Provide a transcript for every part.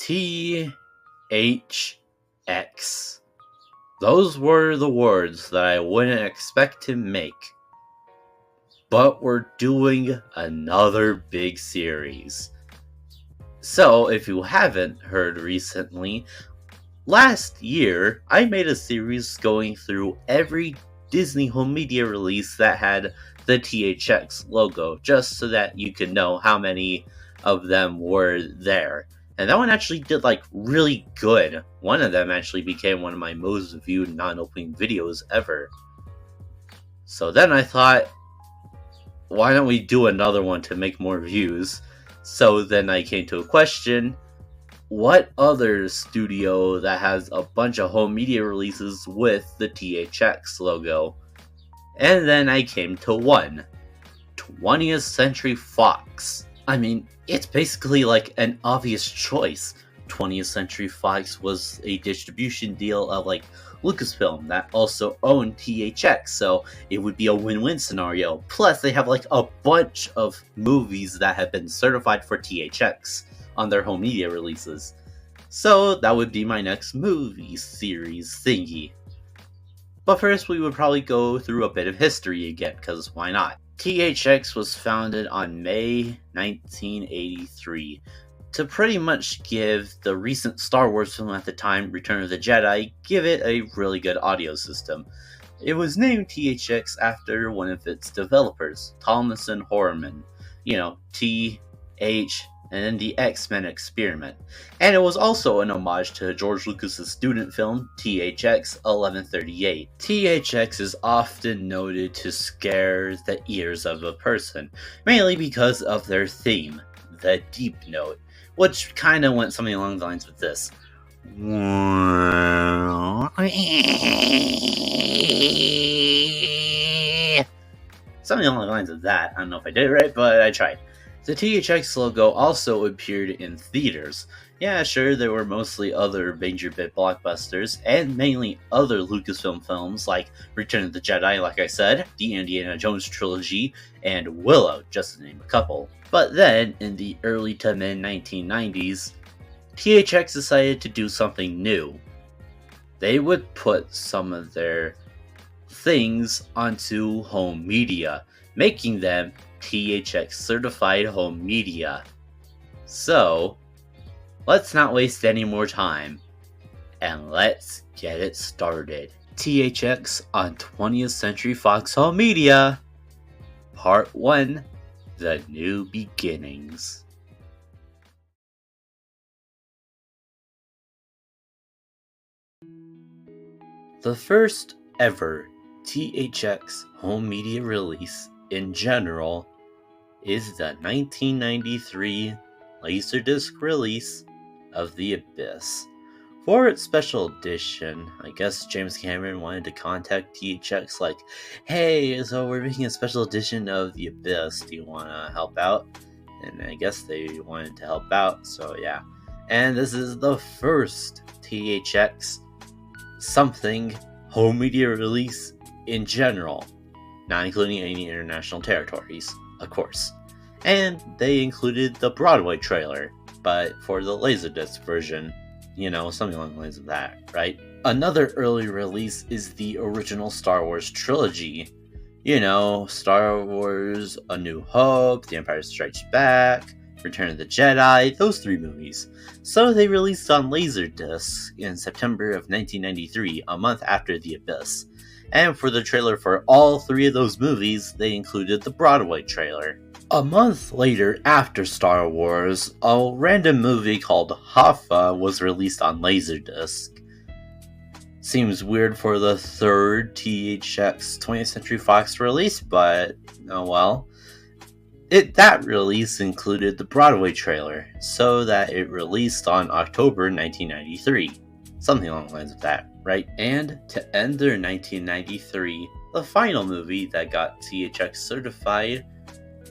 THX. Those were the words that I wouldn't expect to make. But we're doing another big series. So, if you haven't heard recently, last year I made a series going through every Disney home media release that had the THX logo, just so that you could know how many of them were there. And that one actually did really good. One of them actually became one of my most viewed non-opening videos ever. So then I thought, why don't we do another one to make more views? So then I came to a question: what other studio that has a bunch of home media releases with the THX logo? And then I came to one: 20th Century Fox. I mean, it's basically like an obvious choice. 20th Century Fox was a distribution deal of Lucasfilm that also owned THX, so it would be a win-win scenario. Plus, they have a bunch of movies that have been certified for THX on their home media releases. So that would be my next movie series thingy. But first, we would probably go through a bit of history again, because why not? THX was founded on May 1983 to pretty much give the recent Star Wars film at the time, Return of the Jedi, give it a really good audio system. It was named THX after one of its developers, Thomas and Horman. TH and then the X-Men experiment. And it was also an homage to George Lucas's student film, THX 1138. THX is often noted to scare the ears of a person, mainly because of their theme, the deep note, which kind of went something along the lines of this. Something along the lines of that. I don't know if I did it right, but I tried. The THX logo also appeared in theaters. Yeah, sure, there were mostly other major bit blockbusters, and mainly other Lucasfilm films like Return of the Jedi, like I said, the Indiana Jones trilogy, and Willow, just to name a couple. But then, in the early to mid-1990s, THX decided to do something new. They would put some of their things onto home media, making them THX certified home media. So, let's not waste any more time, and let's get it started. THX on 20th Century Fox Home Media, Part 1, The New Beginnings. The first ever THX home media release in general is the 1993 Laserdisc release of The Abyss. For its special edition, I guess James Cameron wanted to contact THX hey, so we're making a special edition of The Abyss, do you want to help out? And I guess they wanted to help out, so yeah. And this is the first THX something home media release in general, not including any international territories, of course. And they included the Broadway trailer, but for the Laserdisc version, something along the lines of that, right? Another early release is the original Star Wars trilogy. Star Wars A New Hope, The Empire Strikes Back, Return of the Jedi, those three movies. So they released on Laserdisc in September of 1993, a month after The Abyss. And for the trailer for all three of those movies, they included the Broadway trailer. A month later, after Star Wars, a random movie called Hoffa was released on Laserdisc. Seems weird for the third THX 20th Century Fox release, but oh well. That release included the Broadway trailer, so that it released on October 1993. Something along the lines of that, right? And to end their 1993, the final movie that got THX certified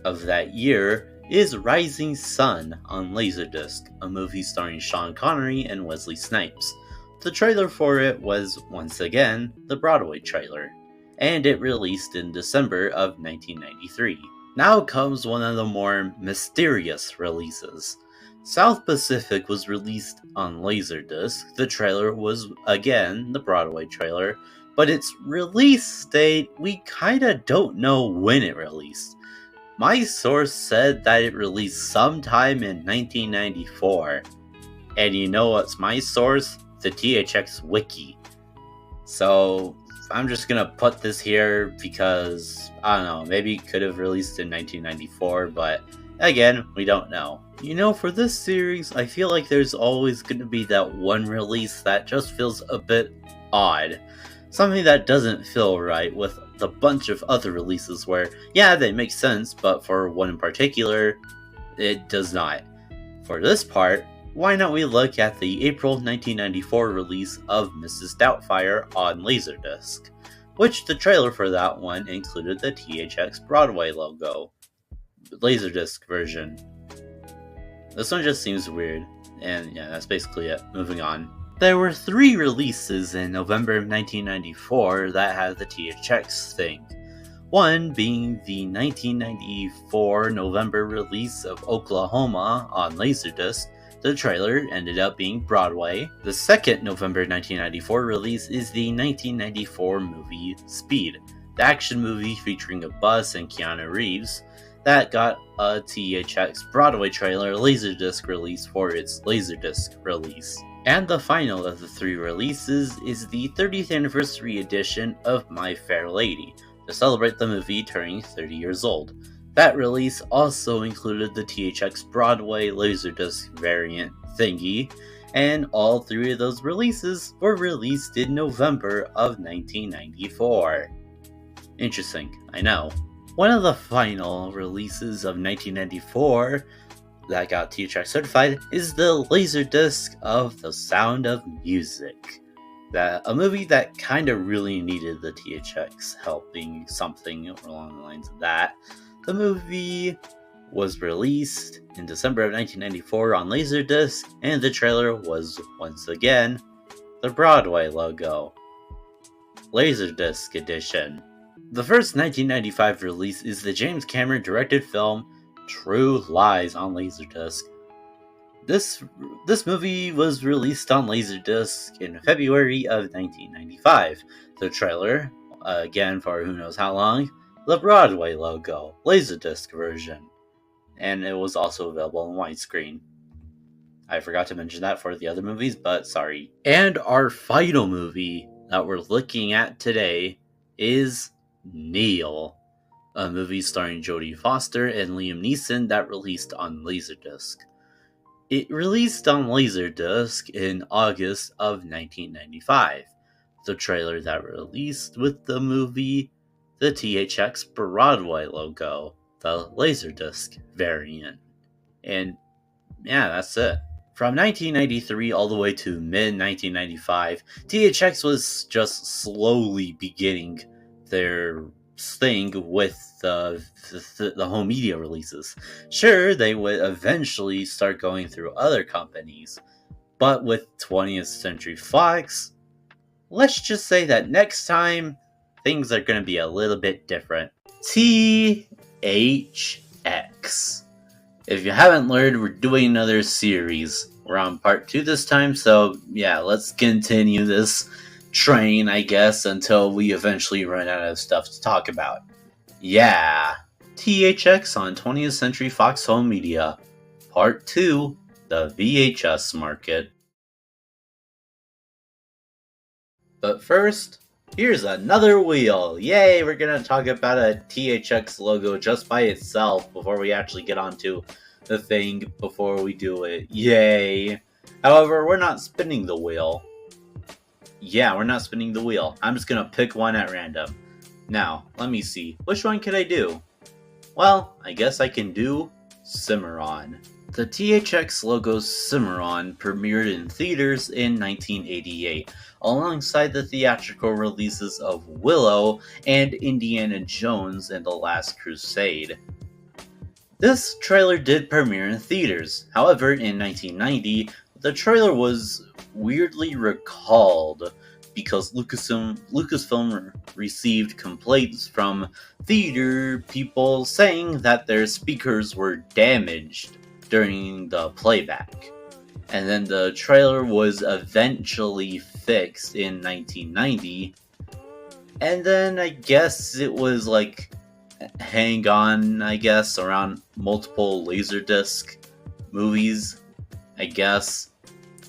of that year is Rising Sun on Laserdisc, a movie starring Sean Connery and Wesley Snipes. The trailer for it was, once again, the Broadway trailer, and it released in December of 1993. Now comes one of the more mysterious releases. South Pacific was released on Laserdisc. The trailer was, again, the Broadway trailer, but its release date, we kinda don't know when it released. My source said that it released sometime in 1994. And you know what's my source? The THX Wiki. So I'm just gonna put this here because, I don't know, maybe it could have released in 1994, but again, we don't know. You know, for this series, I feel like there's always gonna be that one release that just feels a bit odd. Something that doesn't feel right with the bunch of other releases where, yeah, they make sense, but for one in particular, it does not. For this part, why not we look at the April 1994 release of Mrs. Doubtfire on Laserdisc, which the trailer for that one included the THX Broadway logo. Laserdisc version. This one just seems weird, and yeah, that's basically it. Moving on. There were 3 releases in November of 1994 that had the THX thing. One being the 1994 November release of Oklahoma on Laserdisc. The trailer ended up being Broadway. The second November 1994 release is the 1994 movie Speed, the action movie featuring a bus and Keanu Reeves that got a THX Broadway trailer Laserdisc release for its Laserdisc release. And the final of the 3 releases is the 30th anniversary edition of My Fair Lady, to celebrate the movie turning 30 years old. That release also included the THX Broadway Laserdisc variant thingy, and all 3 of those releases were released in November of 1994. Interesting, I know. One of the final releases of 1994 that got THX certified is the Laserdisc of The Sound of Music. A movie that kind of really needed the THX helping something along the lines of that. The movie was released in December of 1994 on Laserdisc, and the trailer was, once again, the Broadway logo. Laserdisc edition. The first 1995 release is the James Cameron directed film True Lies on Laserdisc. This movie was released on Laserdisc in February of 1995. The trailer, again for who knows how long, the Broadway logo, Laserdisc version. And it was also available in widescreen. I forgot to mention that for the other movies, but sorry. And our final movie that we're looking at today is Neil, a movie starring Jodie Foster and Liam Neeson that released on Laserdisc. It released on Laserdisc in August of 1995. The trailer that released with the movie, the THX Broadway logo, the Laserdisc variant. And yeah, that's it. From 1993 all the way to mid-1995, THX was just slowly beginning their thing with the home media releases. Sure, they would eventually start going through other companies, but with 20th Century Fox, let's just say that next time, things are going to be a little bit different. THX. If you haven't learned, we're doing another series. We're on part 2 this time, so yeah, let's continue this train, I guess, until we eventually run out of stuff to talk about. Yeah, THX on 20th Century Fox Home Media, Part 2, the VHS market. But first, here's another wheel! Yay, we're gonna talk about a THX logo just by itself before we actually get onto the thing before we do it. Yay! However, we're not spinning the wheel. Yeah, we're not spinning the wheel. I'm just gonna pick one at random. Now, let me see. Which one can I do? Well, I guess I can do Cimarron. The THX logo Cimarron premiered in theaters in 1988, alongside the theatrical releases of Willow and Indiana Jones and the Last Crusade. This trailer did premiere in theaters. However, in 1990, the trailer was weirdly recalled because Lucasfilm received complaints from theater people saying that their speakers were damaged. during the playback. And then the trailer was eventually fixed in 1990. And then I guess it was like hang on, I guess, around multiple Laserdisc movies, I guess.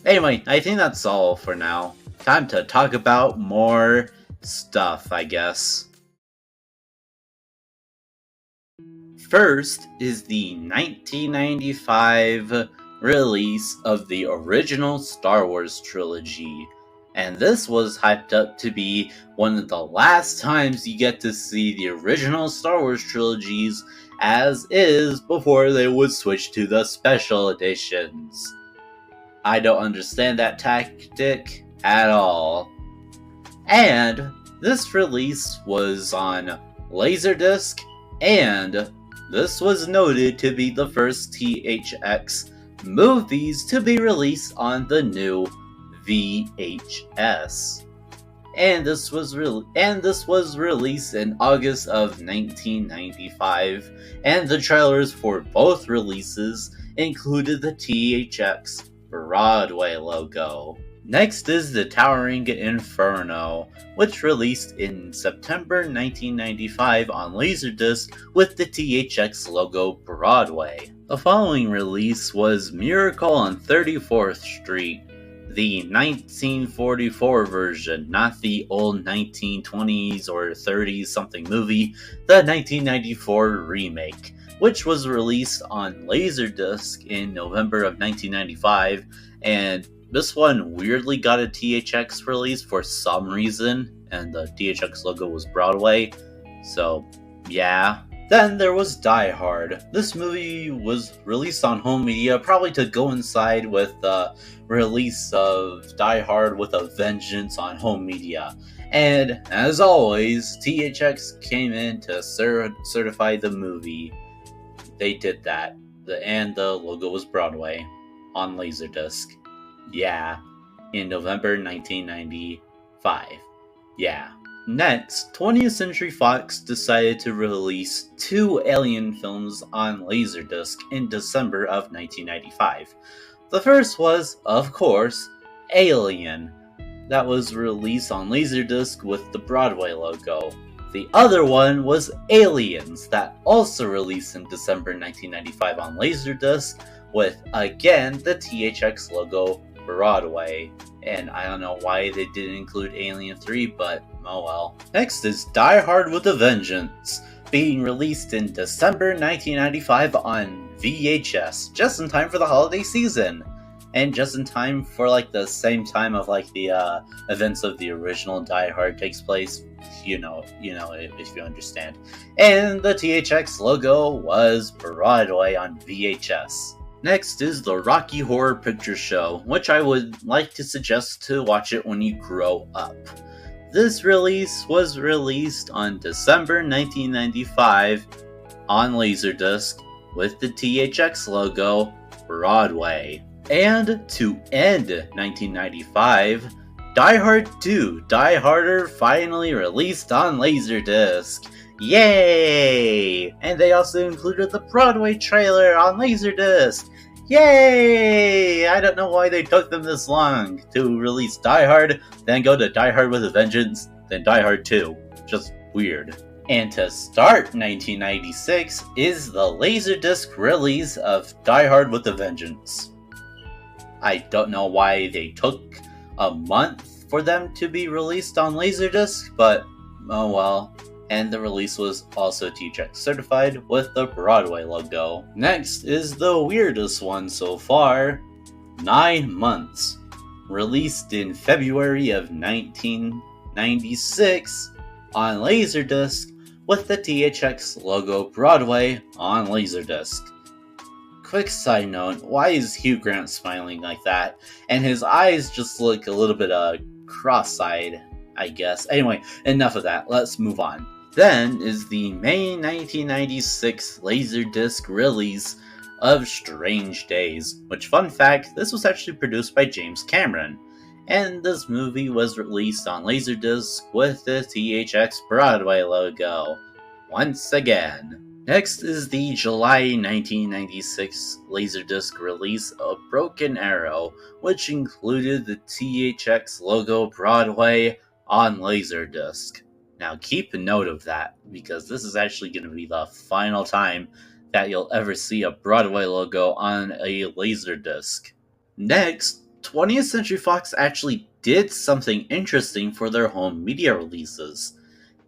Anyway, I think that's all for now. Time to talk about more stuff, I guess. First is the 1995 release of the original Star Wars trilogy. And this was hyped up to be one of the last times you get to see the original Star Wars trilogies as is before they would switch to the special editions. I don't understand that tactic at all. And this release was on Laserdisc, and this was noted to be the first THX movies to be released on the new VHS. And this was released in August of 1995, and the trailers for both releases included the THX Broadway logo. Next is the Towering Inferno, which released in September 1995 on Laserdisc with the THX logo Broadway. The following release was Miracle on 34th Street, the 1944 version, not the old 1920s or 30s something movie, the 1994 remake, which was released on Laserdisc in November of 1995, and this one weirdly got a THX release for some reason, and the THX logo was Broadway, so yeah. Then there was Die Hard. This movie was released on home media, probably to coincide with the release of Die Hard with a Vengeance on home media. And as always, THX came in to certify the movie. They did that, and the logo was Broadway on Laserdisc. Yeah, in November 1995. Yeah. Next, 20th Century Fox decided to release 2 Alien films on Laserdisc in December of 1995. The first was, of course, Alien. That was released on Laserdisc with the Broadway logo. The other one was Aliens, that also released in December 1995 on Laserdisc with, again, the THX logo Broadway. And I don't know why they didn't include Alien 3, but oh well. Next is Die Hard with a Vengeance, being released in December 1995 on VHS, just in time for the holiday season. And just in time for like the same time of like the events of the original Die Hard takes place, you know, if you understand. And the THX logo was Broadway on VHS. Next is the Rocky Horror Picture Show, which I would like to suggest to watch it when you grow up. This release was released on December 1995 on Laserdisc with the THX logo Broadway. And to end 1995, Die Hard 2, Die Harder finally released on Laserdisc. Yay! And they also included the Broadway trailer on Laserdisc. Yay! I don't know why they took them this long to release Die Hard, then go to Die Hard with a Vengeance, then Die Hard 2. Just weird. And to start 1996 is the Laserdisc release of Die Hard with a Vengeance. I don't know why they took a month for them to be released on Laserdisc, but oh well. And the release was also THX certified with the Broadway logo. Next is the weirdest one so far, 9 Months. Released in February of 1996 on Laserdisc with the THX logo Broadway on Laserdisc. Quick side note, why is Hugh Grant smiling like that? And his eyes just look a little bit cross-eyed, I guess. Anyway, enough of that, let's move on. Then is the May 1996 Laserdisc release of Strange Days, which, fun fact, this was actually produced by James Cameron. And this movie was released on Laserdisc with the THX Broadway logo, once again. Next is the July 1996 Laserdisc release of Broken Arrow, which included the THX logo Broadway on Laserdisc. Now keep a note of that, because this is actually going to be the final time that you'll ever see a Broadway logo on a Laserdisc. Next, 20th Century Fox actually did something interesting for their home media releases.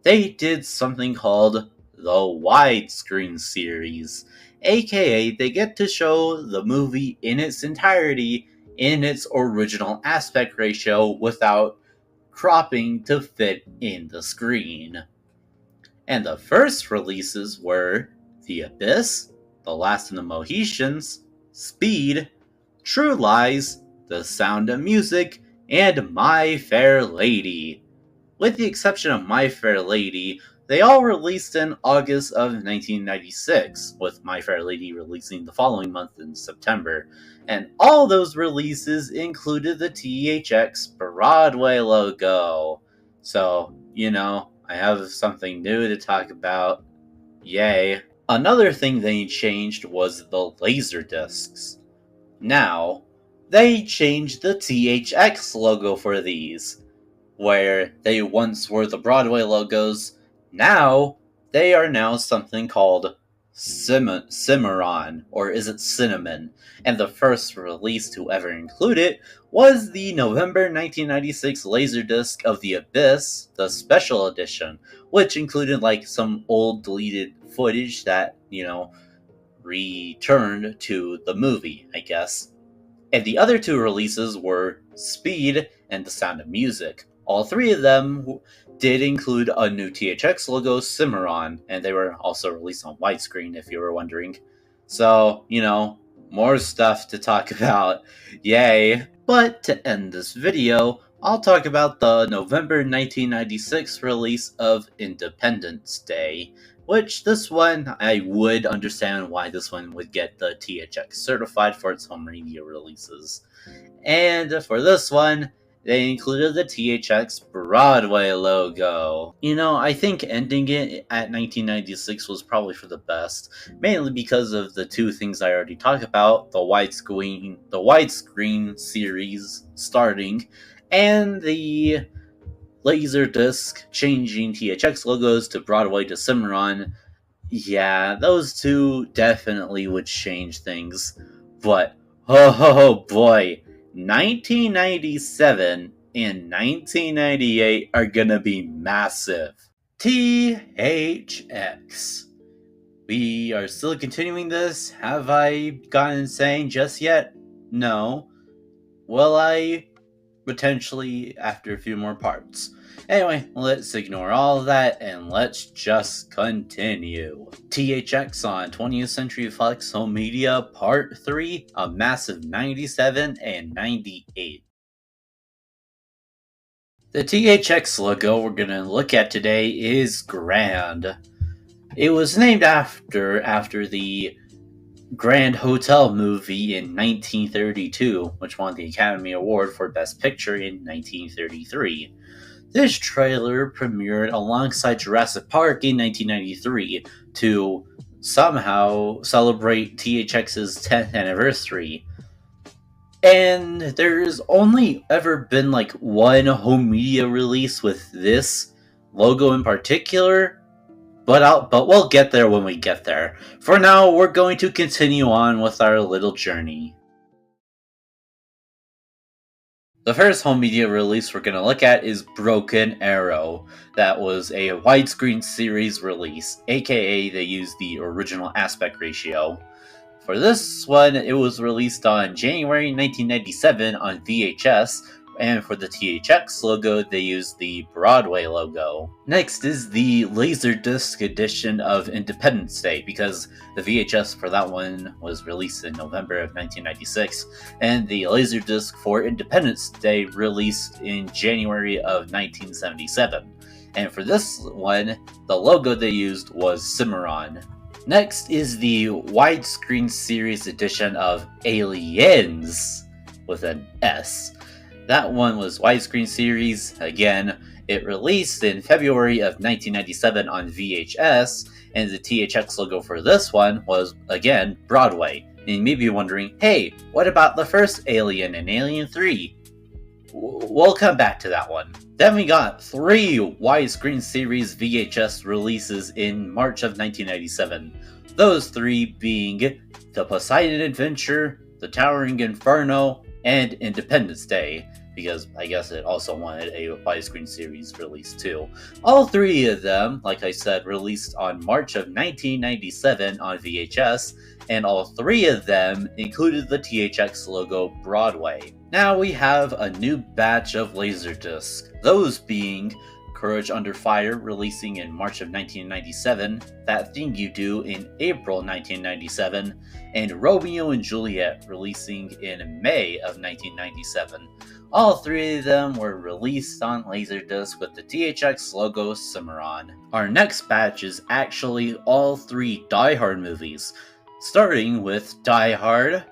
They did something called the widescreen series, aka they get to show the movie in its entirety in its original aspect ratio without cropping to fit in the screen. And the first releases were The Abyss, The Last of the Mohicans, Speed, True Lies, The Sound of Music, and My Fair Lady. With the exception of My Fair Lady, they all released in August of 1996, with My Fair Lady releasing the following month in September. And all those releases included the THX Broadway logo. So, I have something new to talk about. Yay. Another thing they changed was the laser discs. Now, they changed the THX logo for these. Where they once were the Broadway logos, now they are now something called Cimarron, or is it Cinnamon? And the first release to ever include it was the November 1996 Laserdisc of The Abyss, the special edition, which included some old deleted footage that, returned to the movie, I guess. And the other two releases were Speed and The Sound of Music. All three of them did include a new THX logo, Cimarron, and they were also released on widescreen, if you were wondering. So, more stuff to talk about. Yay! But to end this video, I'll talk about the November 1996 release of Independence Day, which this one, I would understand why this one would get the THX certified for its home media releases. And for this one, they included the THX Broadway logo. I think ending it at 1996 was probably for the best, mainly because of the two things I already talked about, the widescreen series starting, and the Laserdisc changing THX logos to Broadway to Cimarron. Yeah, those two definitely would change things. But, oh boy, 1997 and 1998 are gonna be massive. THX. We are still continuing this. Have I gotten insane just yet? No. Will I? Potentially after a few more parts. Anyway, let's ignore all of that and let's just continue. THX on 20th Century Fox Home Media Part 3, a massive 97 and 98. The THX logo we're going to look at today is grand. It was named after the Grand Hotel movie in 1932, which won the Academy Award for Best Picture in 1933. This trailer premiered alongside Jurassic Park in 1993 to somehow celebrate THX's 10th anniversary. And there's only ever been one home media release with this logo in particular. But we'll get there when we get there. For now, we're going to continue on with our little journey. The first home media release we're going to look at is Broken Arrow. That was a widescreen series release, aka they used the original aspect ratio. For this one, it was released on January 1997 on VHS, and for the THX logo, they used the Broadway logo. Next is the Laserdisc edition of Independence Day, because the VHS for that one was released in November of 1996, and the Laserdisc for Independence Day released in January of 1977. And for this one, the logo they used was Cimarron. Next is the widescreen series edition of Aliens, with an S. That one was widescreen series. Again, it released in February of 1997 on VHS, and the THX logo for this one was, again, Broadway. And you may be wondering, hey, what about the first Alien and Alien 3? We'll come back to that one. Then we got 3 widescreen series VHS releases in March of 1997. Those 3 being The Poseidon Adventure, The Towering Inferno, and Independence Day, because I guess it also wanted a widescreen series release too. All 3 of them, like I said, released on March of 1997 on VHS, and all 3 of them included the THX logo Broadway. Now we have a new batch of Laserdisc, those being Courage Under Fire, releasing in March of 1997, That Thing You Do in April 1997, and Romeo and Juliet, releasing in May of 1997. All 3 of them were released on Laserdisc with the THX logo Cimarron. Our next batch is actually all 3 Die Hard movies, starting with Die Hard,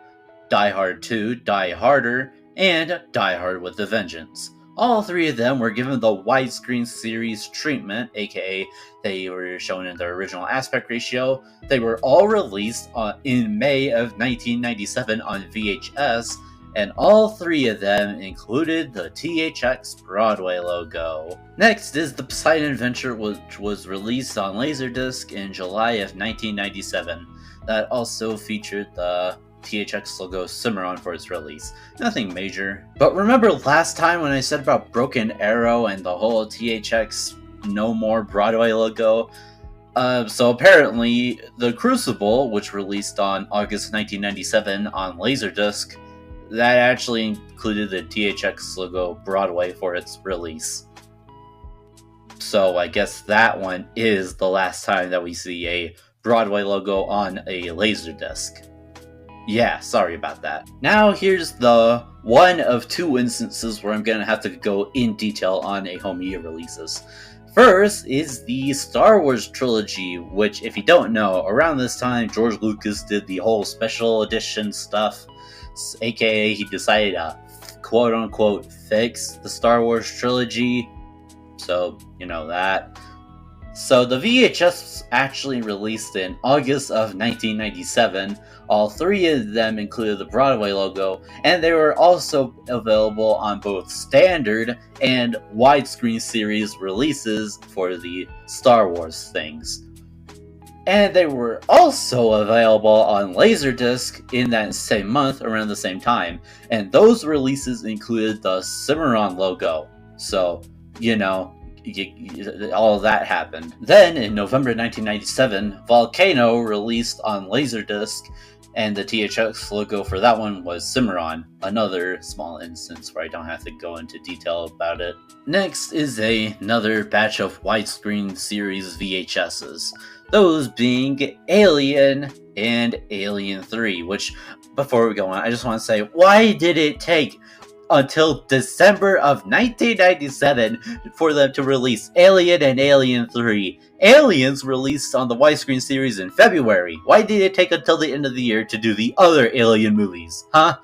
Die Hard 2, Die Harder, and Die Hard with a Vengeance. All 3 of them were given the widescreen series treatment, aka they were shown in their original aspect ratio. They were all released in May of 1997 on VHS, and all 3 of them included the THX Broadway logo. Next is The Poseidon Adventure, which was released on Laserdisc in July of 1997. That also featured the THX logo Cimarron for its release. Nothing major. But remember last time when I said about Broken Arrow and the whole THX No More Broadway logo? So apparently, The Crucible, which released on August 1997 on Laserdisc, that actually included the THX logo Broadway for its release. So I guess that one is the last time that we see a Broadway logo on a Laserdisc. Yeah, sorry about that. Now here's the one of 2 instances where I'm gonna have to go in detail on a home media releases. First is the Star Wars trilogy, which, if you don't know, around this time George Lucas did the whole special edition stuff, aka he decided to quote-unquote fix the Star Wars trilogy, so you know that. So the VHS actually released in August of 1997. All 3 of them included the Broadway logo, and they were also available on both standard and widescreen series releases for the Star Wars things. And they were also available on Laserdisc in that same month around the same time, and those releases included the Cimarron logo. So, you know, all of that happened. Then, in November 1997, Volcano released on Laserdisc, and the THX logo for that one was Cimarron, another small instance where I don't have to go into detail about it. Next is another batch of widescreen series VHSs, those being Alien and Alien 3, which, before we go on, I just want to say, why did it take until December of 1997 for them to release Alien and Alien 3. Aliens released on the widescreen series in February. Why did it take until the end of the year to do the other Alien movies? Huh?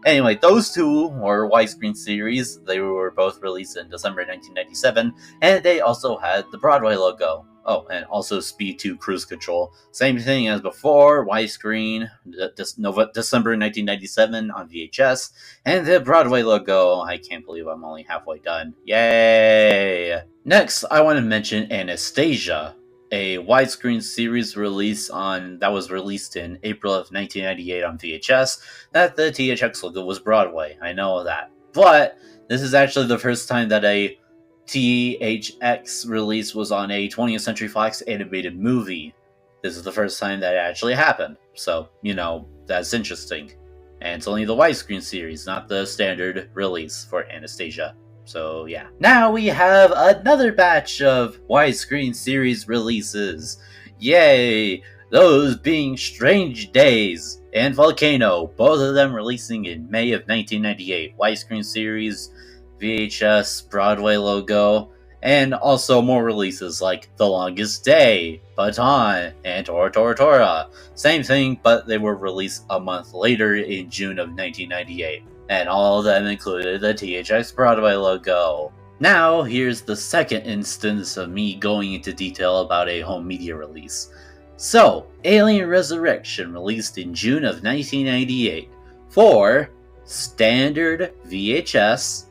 Anyway, those 2 were widescreen series. They were both released in December 1997, and they also had the Broadway logo. Oh, and also Speed 2 Cruise Control. Same thing as before, widescreen, December 1997 on VHS, and the Broadway logo. I can't believe I'm only halfway done. Yay! Next, I want to mention Anastasia, a widescreen series release that was released in April of 1998 on VHS, that the THX logo was Broadway. I know that. But this is actually the first time that a THX release was on a 20th Century Fox animated movie. This is the first time that it actually happened. So, you know, that's interesting. And it's only the widescreen series, not the standard release for Anastasia. So, yeah. Now we have another batch of widescreen series releases. Yay! Those being Strange Days and Volcano, both of them releasing in May of 1998. Widescreen series, VHS, Broadway logo, and also more releases like The Longest Day, Baton, and Tora Tora Tora. Same thing, but they were released a month later in June of 1998. and all of them included the THX Broadway logo. Now, here's the second instance of me going into detail about a home media release. So, Alien Resurrection released in June of 1998 for standard VHS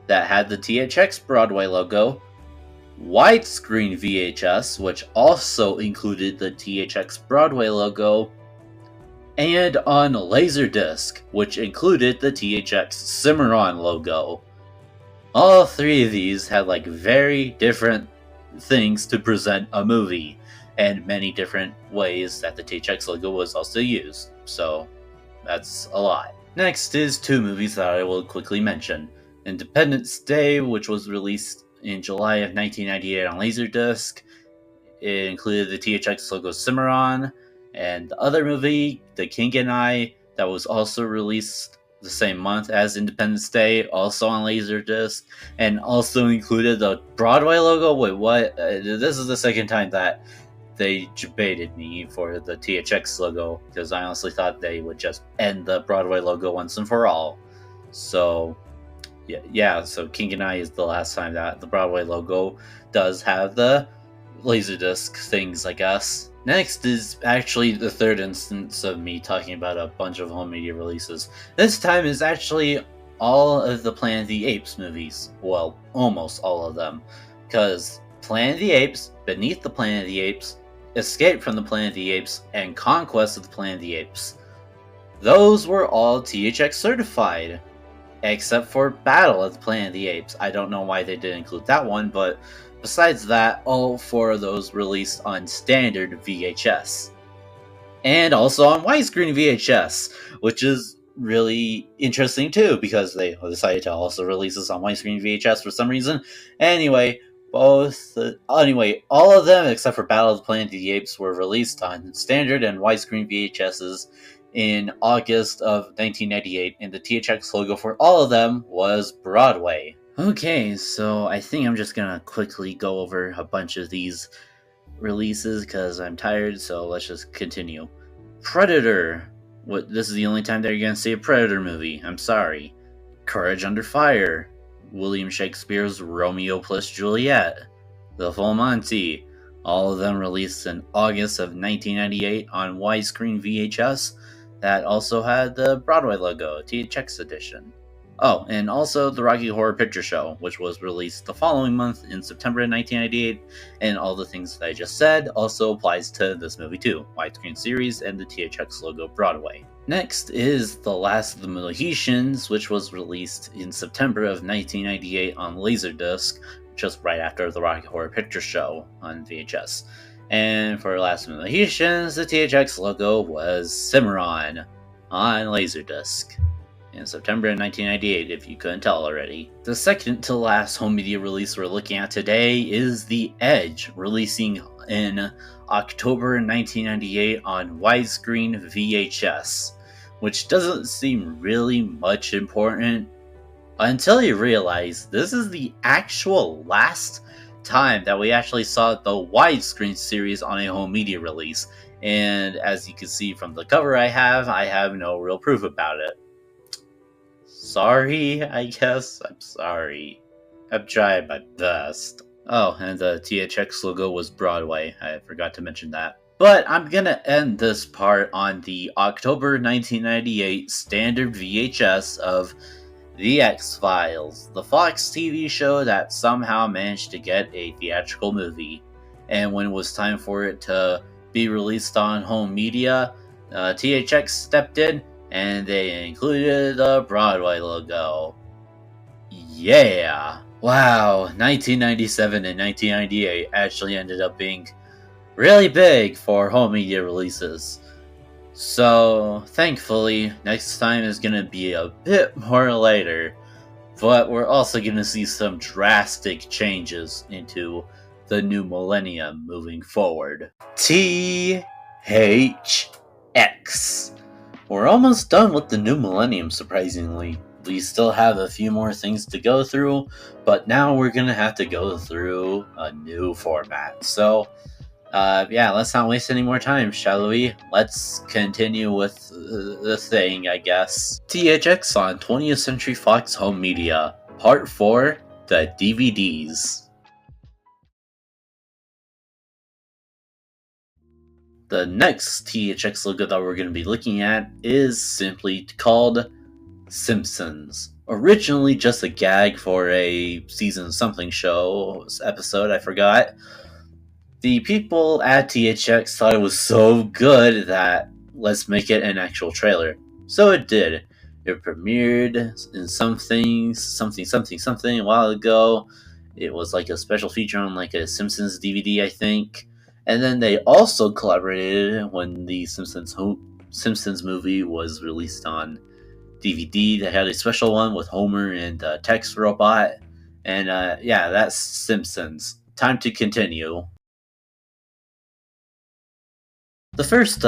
that had the THX Broadway logo, widescreen VHS, which also included the THX Broadway logo, and on Laserdisc, which included the THX Cimarron logo. All three of these had like very different things to present a movie, and many different ways that the THX logo was also used, so that's a lot. Next is two movies that I will quickly mention. Independence Day, which was released in July of 1998 on Laserdisc. It included the THX logo Cimarron, and the other movie, The King and I, that was also released the same month as Independence Day, also on Laserdisc, and also included the Broadway logo. Wait, what? This is the second time that they baited me for the THX logo, because I honestly thought they would just end the Broadway logo once and for all. So, so King and I is the last time that the Broadway logo does have the Laserdisc things, I guess. Next is actually the third instance of me talking about a bunch of home media releases. This time is actually all of the Planet of the Apes movies. Well, almost all of them. Because Planet of the Apes, Beneath the Planet of the Apes, Escape from the Planet of the Apes, and Conquest of the Planet of the Apes. Those were all THX certified, except for Battle of the Planet of the Apes. I don't know why they didn't include that one, but besides that, all four of those released on standard VHS. And also on widescreen VHS, which is really interesting too, because they decided to also release this on widescreen VHS for some reason. Anyway, all of them except for Battle of the Planet of the Apes were released on standard and widescreen VHSs in August of 1998, and the THX logo for all of them was Broadway. Okay, so I think I'm just gonna quickly go over a bunch of these releases because I'm tired, so let's just continue. Predator. This is the only time that you're gonna see a Predator movie. I'm sorry. Courage Under Fire. William Shakespeare's Romeo plus Juliet. The Full Monty. All of them released in August of 1998 on widescreen VHS that also had the Broadway logo, THX edition. Oh, and also the Rocky Horror Picture Show, which was released the following month in September of 1998, and all the things that I just said also applies to this movie too, widescreen series and the THX logo Broadway. Next is The Last of the Mohicans, which was released in September of 1998 on Laserdisc, just right after the Rocky Horror Picture Show on VHS. And for Last of the Mohicans, the THX logo was Cimarron on Laserdisc in September of 1998, if you couldn't tell already. The second to last home media release we're looking at today is The Edge, releasing in October 1998 on widescreen VHS, which doesn't seem really much important until you realize this is the actual last time that we actually saw the widescreen series on a home media release, and as you can see from the cover I have no real proof about it. Sorry, I guess. I'm sorry. I'm trying my best. Oh, and the THX logo was Broadway. I forgot to mention that. But I'm gonna end this part on the October 1998 standard VHS of The X-Files, the Fox TV show that somehow managed to get a theatrical movie. And when it was time for it to be released on home media, THX stepped in and they included the Broadway logo. Yeah! Wow, 1997 and 1998 actually ended up being really big for home media releases. So, thankfully, next time is gonna be a bit more later, but we're also gonna see some drastic changes into the new millennium moving forward. THX. We're almost done with the new millennium, surprisingly. We still have a few more things to go through, but now we're gonna have to go through a new format. So, Yeah, let's not waste any more time, shall we? Let's continue with the thing, I guess. THX on 20th Century Fox Home Media, Part 4, the DVDs. The next THX logo that we're going to be looking at is simply called Simpsons. Originally just a gag for a season something show episode, I forgot. The people at THX thought it was so good that let's make it an actual trailer. So it did. It premiered in something a while ago. It was like a special feature on like a Simpsons DVD, I think. And then they also collaborated when the Simpsons movie was released on DVD. They had a special one with Homer and Text Robot. And yeah, that's Simpsons. Time to continue. The first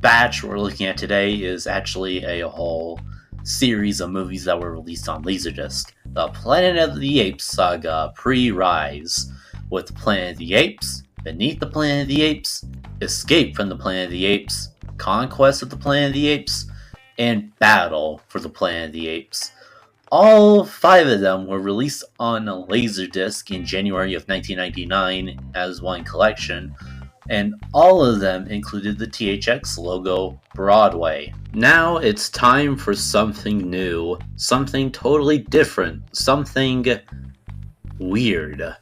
batch we're looking at today is actually a whole series of movies that were released on Laserdisc. The Planet of the Apes saga pre-Rise, with Planet of the Apes, Beneath the Planet of the Apes, Escape from the Planet of the Apes, Conquest of the Planet of the Apes, and Battle for the Planet of the Apes. All 5 of them were released on a Laserdisc in January of 1999 as one collection, and all of them included the THX logo Broadway. Now it's time for something new, something totally different, something weird.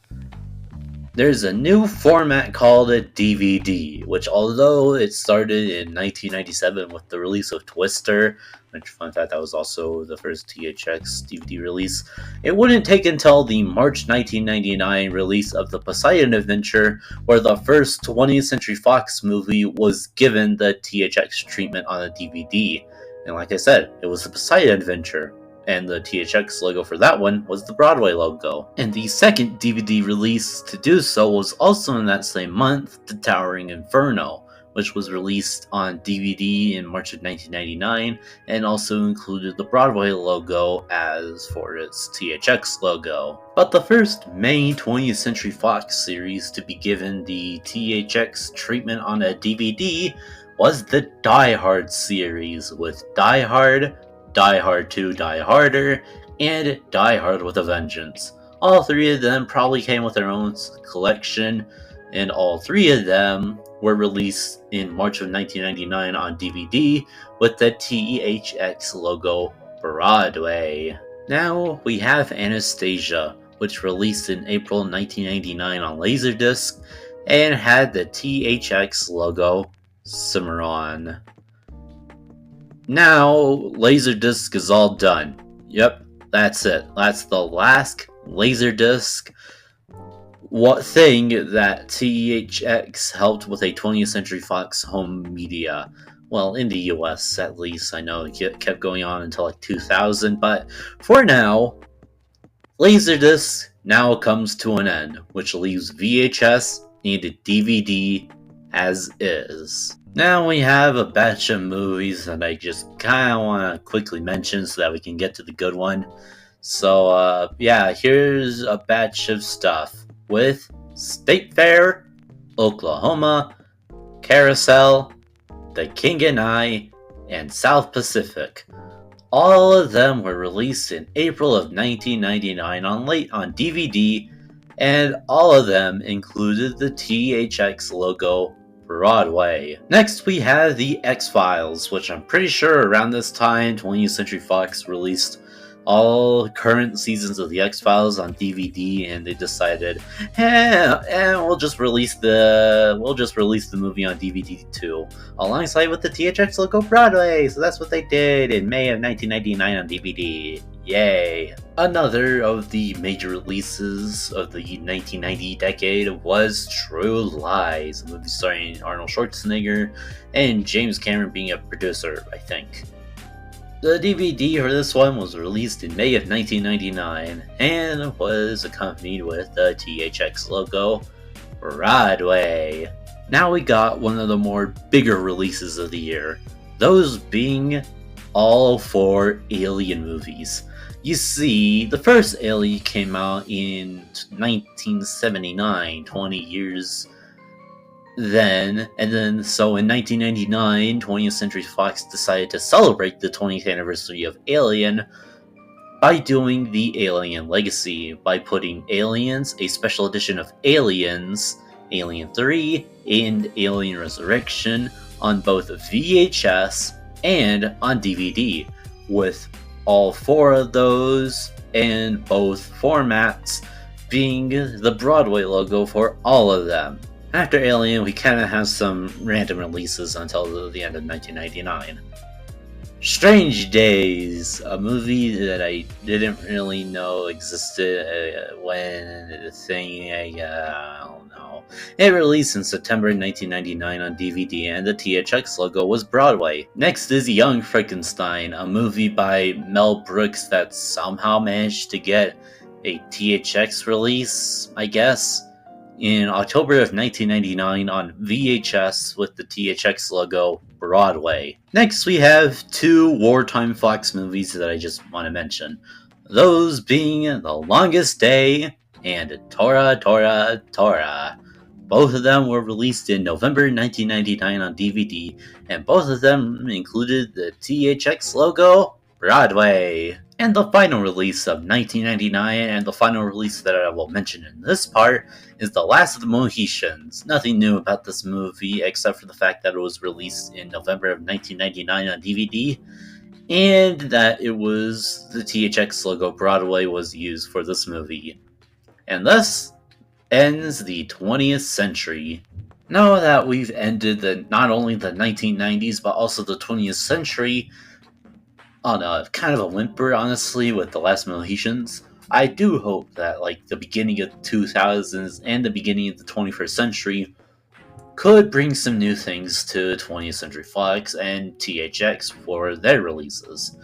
There's a new format called a DVD, which although it started in 1997 with the release of Twister, which fun fact that was also the first THX DVD release, it wouldn't take until the March 1999 release of The Poseidon Adventure, where the first 20th Century Fox movie was given the THX treatment on a DVD. And like I said, it was The Poseidon Adventure, and the THX logo for that one was the Broadway logo. And the second DVD release to do so was also in that same month, The Towering Inferno, which was released on DVD in March of 1999 and also included the Broadway logo as for its THX logo. But the first main 20th Century Fox series to be given the THX treatment on a DVD was the Die Hard series, with Die Hard, Die Hard 2 Die Harder, and Die Hard with a Vengeance. All 3 of them probably came with their own collection, and all 3 of them were released in March of 1999 on DVD with the THX logo Broadway. Now we have Anastasia, which released in April 1999 on Laserdisc and had the THX logo Cimarron. Now, Laserdisc is all done. Yep, that's it. That's the last Laserdisc thing that THX helped with a 20th Century Fox home media. Well, in the US at least. I know it kept going on until like 2000, but for now, Laserdisc now comes to an end, which leaves VHS and DVD as is. Now we have a batch of movies that I just kind of want to quickly mention so that we can get to the good one. So, yeah, here's a batch of stuff with State Fair, Oklahoma, Carousel, The King and I, and South Pacific. All of them were released in April of 1999 on DVD, and all of them included the THX logo Broadway. Next we have the X-Files, which I'm pretty sure around this time 20th Century Fox released all current seasons of the X-Files on DVD, and they decided, we'll just release the movie on DVD too, alongside with the THX logo Broadway. So that's what they did in May of 1999 on DVD. Yay! Another of the major releases of the 1990 decade was True Lies, a movie starring Arnold Schwarzenegger and James Cameron being a producer, I think. The DVD for this one was released in May of 1999 and was accompanied with the THX logo Broadway. Now we got one of the more bigger releases of the year, those being all four Alien movies. You see, the first Alien came out in 1979, 20 years then, and then so in 1999, 20th Century Fox decided to celebrate the 20th anniversary of Alien by doing the Alien Legacy, by putting Aliens, a special edition of Aliens, Alien 3, and Alien Resurrection on both VHS and on DVD, with all four of those and both formats being the Broadway logo for all of them. After Alien, we kind of have some random releases until the end of 1999. Strange Days, a movie that I didn't really know existed when the thing, I don't know. It released in September 1999 on DVD, and the THX logo was Broadway. Next is Young Frankenstein, a movie by Mel Brooks that somehow managed to get a THX release, I guess, in October of 1999 on VHS with the THX logo Broadway. Next, we have two wartime Fox movies that I just want to mention. Those being The Longest Day and Tora Tora Tora. Both of them were released in November 1999 on DVD, and both of them included the THX logo Broadway. And the final release of 1999, and the final release that I will mention in this part, is The Last of the Mohicans. Nothing new about this movie except for the fact that it was released in November of 1999 on DVD, and that it was the THX logo Broadway was used for this movie. And thus ends the 20th century. Now that we've ended not only the 1990s but also the 20th century on a kind of a whimper, honestly, with The Last Mohicans, I do hope that like the beginning of the 2000s and the beginning of the 21st century could bring some new things to 20th Century Fox and THX for their releases.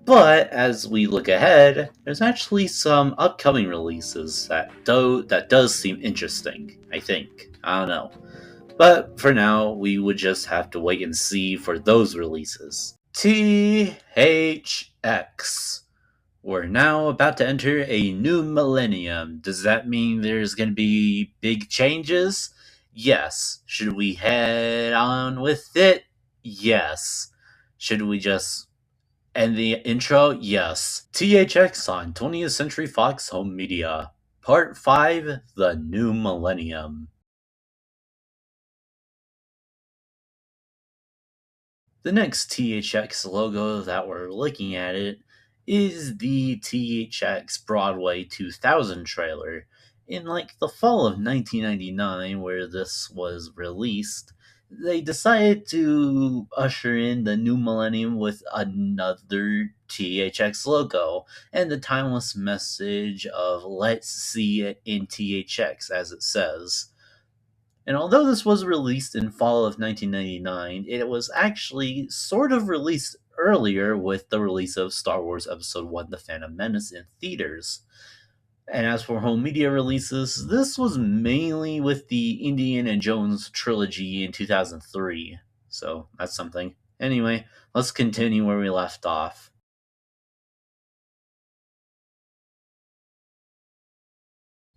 But as we look ahead, there's actually some upcoming releases that does seem interesting, I think. I don't know. But for now, we would just have to wait and see for those releases. THX. We're now about to enter a new millennium. Does that mean there's going to be big changes? Yes. Should we head on with it? Yes. Should we just end the intro? Yes. THX on 20th Century Fox Home Media. Part 5, The New Millennium. The next THX logo that we're looking at is the THX Broadway 2000 trailer. In like the fall of 1999, where this was released, they decided to usher in the new millennium with another THX logo and the timeless message of "Let's see it in THX," as it says. And although this was released in fall of 1999, it was actually sort of released earlier with the release of Star Wars Episode 1 The Phantom Menace in theaters. And as for home media releases, this was mainly with the Indiana Jones trilogy in 2003. So that's something. Anyway, let's continue where we left off.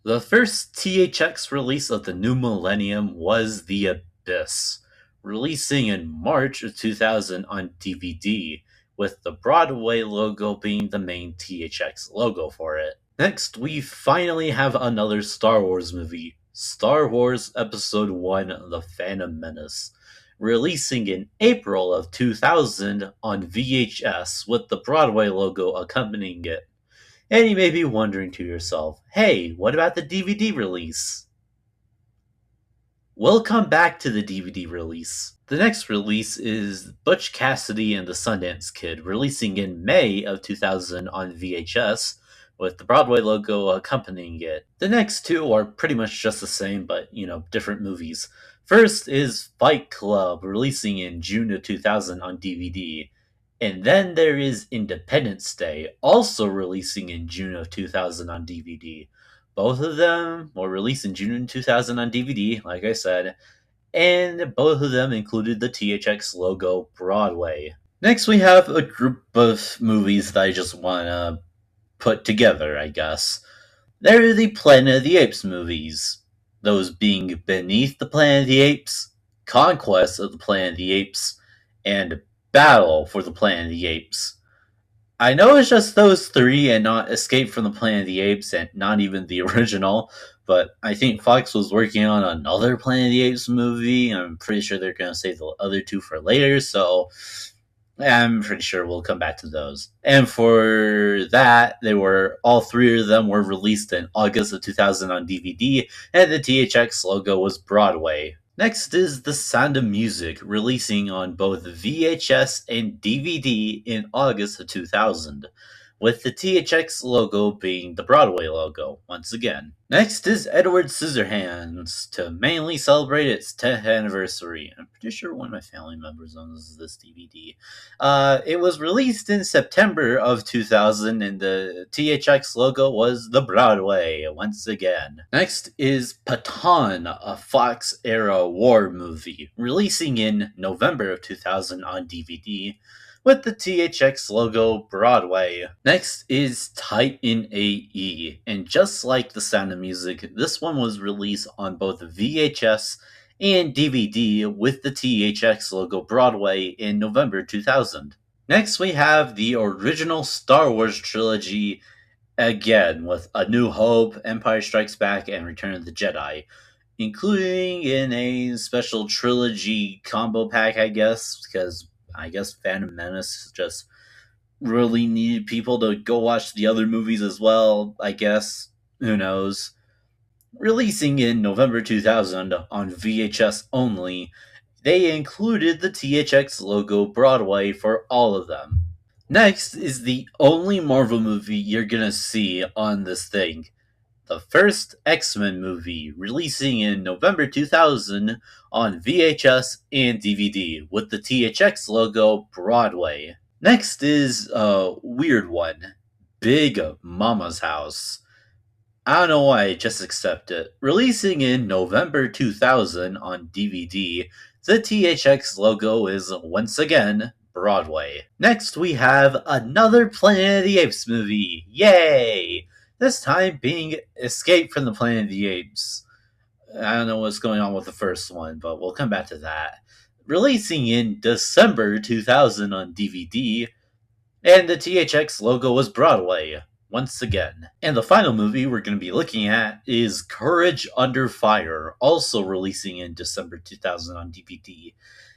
The first THX release of the new millennium was The Abyss, releasing in March of 2000 on DVD, with the Broadway logo being the main THX logo for it. Next, we finally have another Star Wars movie, Star Wars Episode 1 The Phantom Menace, releasing in April of 2000 on VHS with the Broadway logo accompanying it. And you may be wondering to yourself, hey, what about the DVD release? We'll come back to the DVD release. The next release is Butch Cassidy and the Sundance Kid, releasing in May of 2000 on VHS, with the Broadway logo accompanying it. The next two are pretty much just the same, but, different movies. First is Fight Club, releasing in June of 2000 on DVD. And then there is Independence Day, also releasing in June of 2000 on DVD. Both of them were released in June 2000 on DVD, like I said, and both of them included the THX logo Broadway. Next, we have a group of movies that I just want to put together, I guess. They're the Planet of the Apes movies, those being Beneath the Planet of the Apes, Conquest of the Planet of the Apes, and Battle for the Planet of the Apes. I know it's just those three and not Escape from the Planet of the Apes and not even the original, but I think Fox was working on another Planet of the Apes movie. I'm pretty sure they're going to save the other two for later, so I'm pretty sure we'll come back to those. And for that, they were all three of them were released in August of 2000 on DVD, and the THX logo was Broadway. Next is The Sound of Music, releasing on both VHS and DVD in August of 2000, with the THX logo being the Broadway logo, once again. Next is Edward Scissorhands, to mainly celebrate its 10th anniversary. I'm pretty sure one of my family members owns this DVD. It was released in September of 2000, and the THX logo was the Broadway, once again. Next is Patton, a Fox era war movie, releasing in November of 2000 on DVD, with the THX logo Broadway. Next is Titan AE, and just like The Sound of Music, this one was released on both VHS and DVD with the THX logo Broadway in November 2000. Next, we have the original Star Wars trilogy again with A New Hope, Empire Strikes Back, and Return of the Jedi, including in a special trilogy combo pack, I guess, because I guess Phantom Menace just really needed people to go watch the other movies as well, I guess. Who knows? Releasing in November 2000 on VHS only, they included the THX logo Broadway for all of them. Next is the only Marvel movie you're gonna see on this thing, the first X-Men movie, releasing in November 2000 on VHS and DVD with the THX logo Broadway. Next is a weird one, Big Mama's House. I don't know why, I just accept it. Releasing in November 2000 on DVD, the THX logo is once again Broadway. Next, we have another Planet of the Apes movie. Yay! This time being Escape from the Planet of the Apes. I don't know what's going on with the first one, but we'll come back to that. Releasing in December 2000 on DVD, and the THX logo was Broadway, once again. And the final movie we're going to be looking at is Courage Under Fire, also releasing in December 2000 on DVD.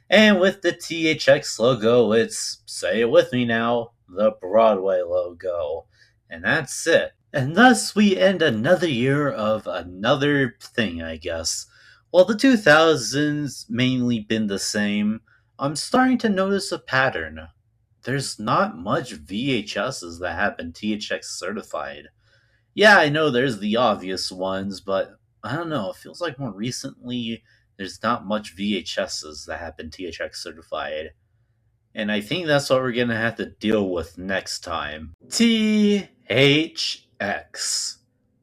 And with the THX logo, it's, say it with me now, the Broadway logo. And that's it. And thus we end another year of another thing, I guess. While the 2000s mainly been the same, I'm starting to notice a pattern. There's not much VHSs that have been THX certified. Yeah, I know there's the obvious ones, but I don't know, it feels like more recently there's not much VHSs that have been THX certified. And I think that's what we're gonna have to deal with next time. THX.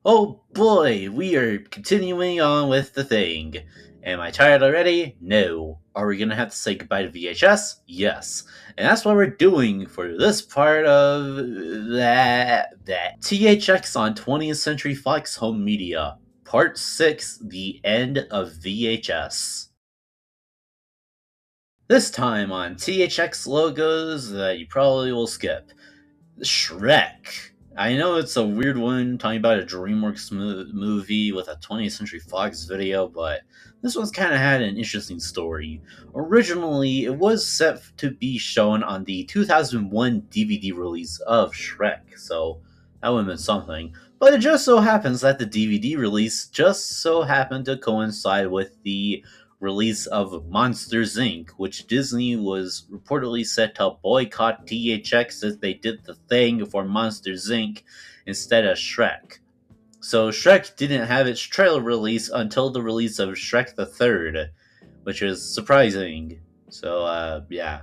Oh boy, we are continuing on with the thing. Am I tired already? No. Are we gonna have to say goodbye to VHS? Yes. And that's what we're doing for this part of that. THX on 20th Century Fox Home Media. Part 6, The End of VHS. This time on THX logos that you probably will skip. Shrek. I know it's a weird one talking about a DreamWorks movie with a 20th Century Fox video, but this one's kind of had an interesting story. Originally, it was set to be shown on the 2001 DVD release of Shrek, so that would have been something. But it just so happens that the DVD release just so happened to coincide with the release of Monsters Inc., which Disney was reportedly set to boycott THX as they did the thing for Monsters Inc. instead of Shrek. So Shrek didn't have its trailer release until the release of Shrek the Third, which is surprising. So, yeah.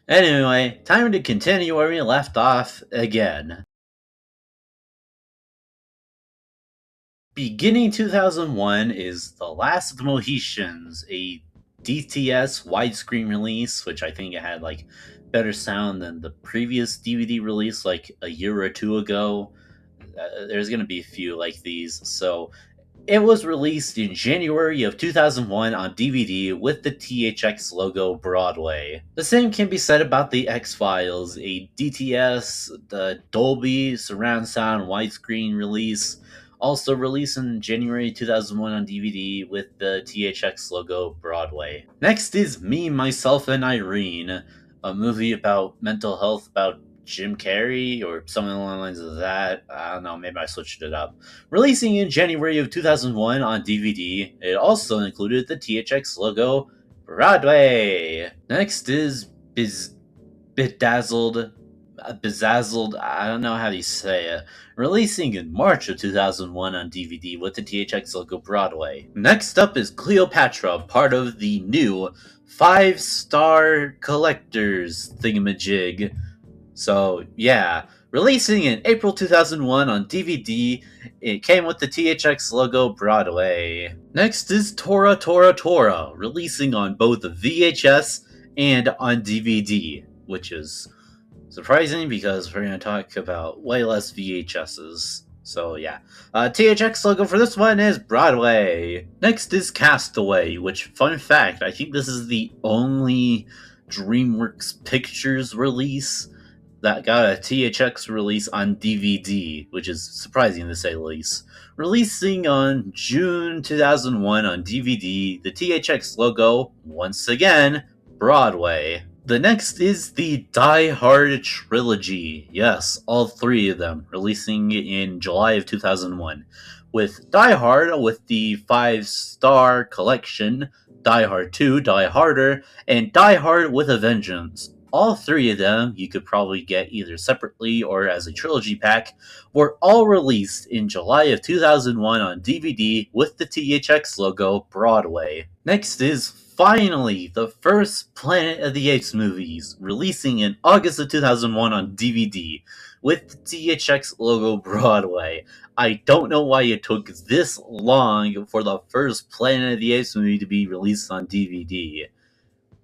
Anyway, time to continue where we left off again. Beginning 2001 is The Last of the Mohicans, a DTS widescreen release, which I think it had like better sound than the previous DVD release, like a year or two ago. There's going to be a few like these. So it was released in January of 2001 on DVD with the THX logo Broadway. The same can be said about the X-Files, a DTS, the Dolby surround sound widescreen release, also released in January 2001 on DVD with the THX logo Broadway. Next is Me, Myself, and Irene, a movie about mental health about Jim Carrey or something along the lines of that. I don't know, maybe I switched it up. Releasing in January of 2001 on DVD, it also included the THX logo Broadway. Next is Bedazzled, I don't know how you say it, releasing in March of 2001 on DVD with the THX logo Broadway. Next up is Cleopatra, part of the new 5-star collectors thingamajig. So, yeah, releasing in April 2001 on DVD, it came with the THX logo Broadway. Next is Tora Tora Tora, releasing on both VHS and on DVD, which is surprising because we're going to talk about way less VHSs. So yeah, THX logo for this one is Broadway. Next is Castaway, which, fun fact, I think this is the only DreamWorks Pictures release that got a THX release on DVD, which is surprising to say the least. Releasing on June 2001 on DVD, the THX logo, once again, Broadway. The next is the Die Hard trilogy. Yes, all three of them, releasing in July of 2001. With Die Hard with the 5-star collection, Die Hard 2, Die Harder, and Die Hard with a Vengeance. All three of them you could probably get either separately or as a trilogy pack, were all released in July of 2001 on DVD with the THX logo Broadway. Next is finally the first Planet of the Apes movies, releasing in August of 2001 on DVD with the THX logo Broadway. I don't know why it took this long for the first Planet of the Apes movie to be released on DVD.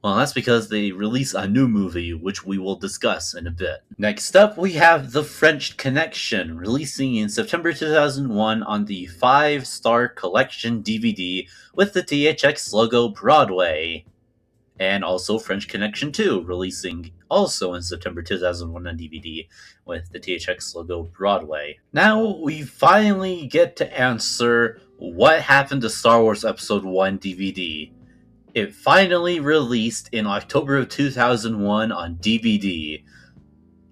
Well, that's because they release a new movie, which we will discuss in a bit. Next up, we have The French Connection, releasing in September 2001 on the 5-star collection DVD with the THX logo Broadway. And also French Connection 2, releasing also in September 2001 on DVD with the THX logo Broadway. Now we finally get to answer what happened to Star Wars Episode 1 DVD. It finally released in October of 2001 on DVD.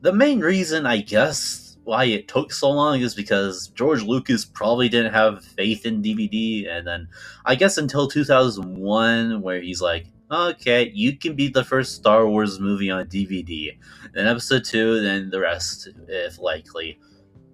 The main reason, I guess, why it took so long is because George Lucas probably didn't have faith in DVD, and then I guess until 2001, where he's like, okay, you can be the first Star Wars movie on DVD. Then Episode 2, then the rest, if likely.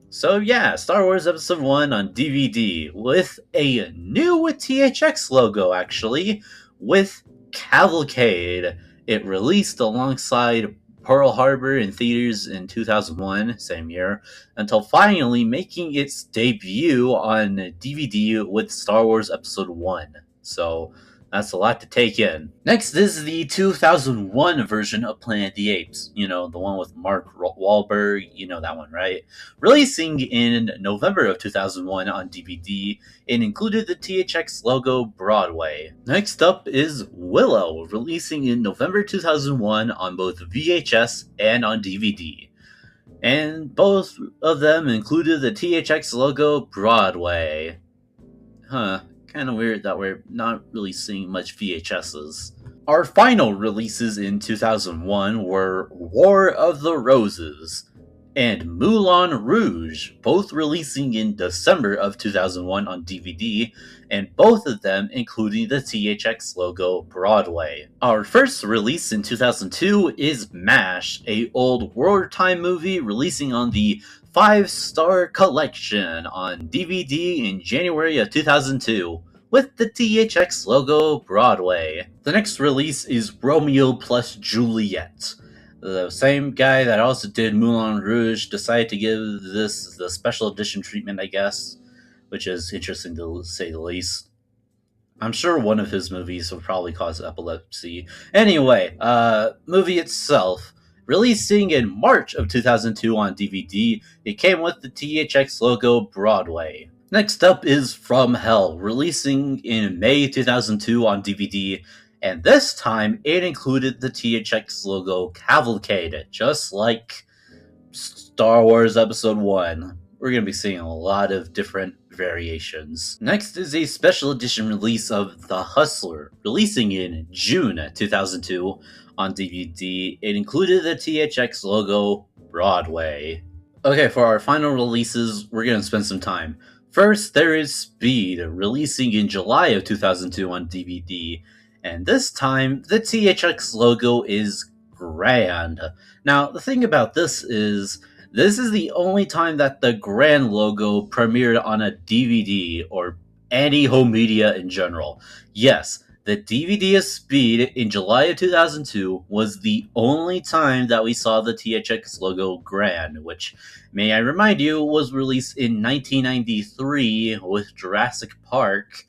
So yeah, Star Wars Episode 1 on DVD with a new THX logo, actually, with Cavalcade. It released alongside Pearl Harbor in theaters in 2001, same year, until finally making its debut on DVD with Star Wars Episode 1. So that's a lot to take in. Next is the 2001 version of Planet of the Apes. You know, the one with Mark Wahlberg. You know that one, right? Releasing in November of 2001 on DVD, it included the THX logo Broadway. Next up is Willow, releasing in November 2001 on both VHS and on DVD. And both of them included the THX logo Broadway. Huh. Kind of weird that we're not really seeing much VHSs. Our final releases in 2001 were War of the Roses and Moulin Rouge, both releasing in December of 2001 on DVD, and both of them including the THX logo Broadway. Our first release in 2002 is MASH, a old wartime movie releasing on the 5-star collection on DVD in January of 2002 with the THX logo Broadway. The next release is Romeo plus Juliet. The same guy that also did Moulin Rouge decided to give this the special edition treatment, I guess, which is interesting to say the least. I'm sure one of his movies will probably cause epilepsy. Anyway, movie itself. Releasing in March of 2002 on DVD, it came with the THX logo Broadway. Next up is From Hell, releasing in May 2002 on DVD, and this time it included the THX logo Cavalcade, just like Star Wars Episode 1. We're going to be seeing a lot of different variations. Next is a special edition release of The Hustler, releasing in June 2002 on DVD. It included the THX logo Broadway. Okay, for our final releases, we're going to spend some time. First, there is Speed, releasing in July of 2002 on DVD, and this time, the THX logo is grand. Now, the thing about this is the only time that the grand logo premiered on a DVD or any home media in general. Yes, the DVD of Speed in July of 2002 was the only time that we saw the THX logo grand, which, may I remind you, was released in 1993 with Jurassic Park,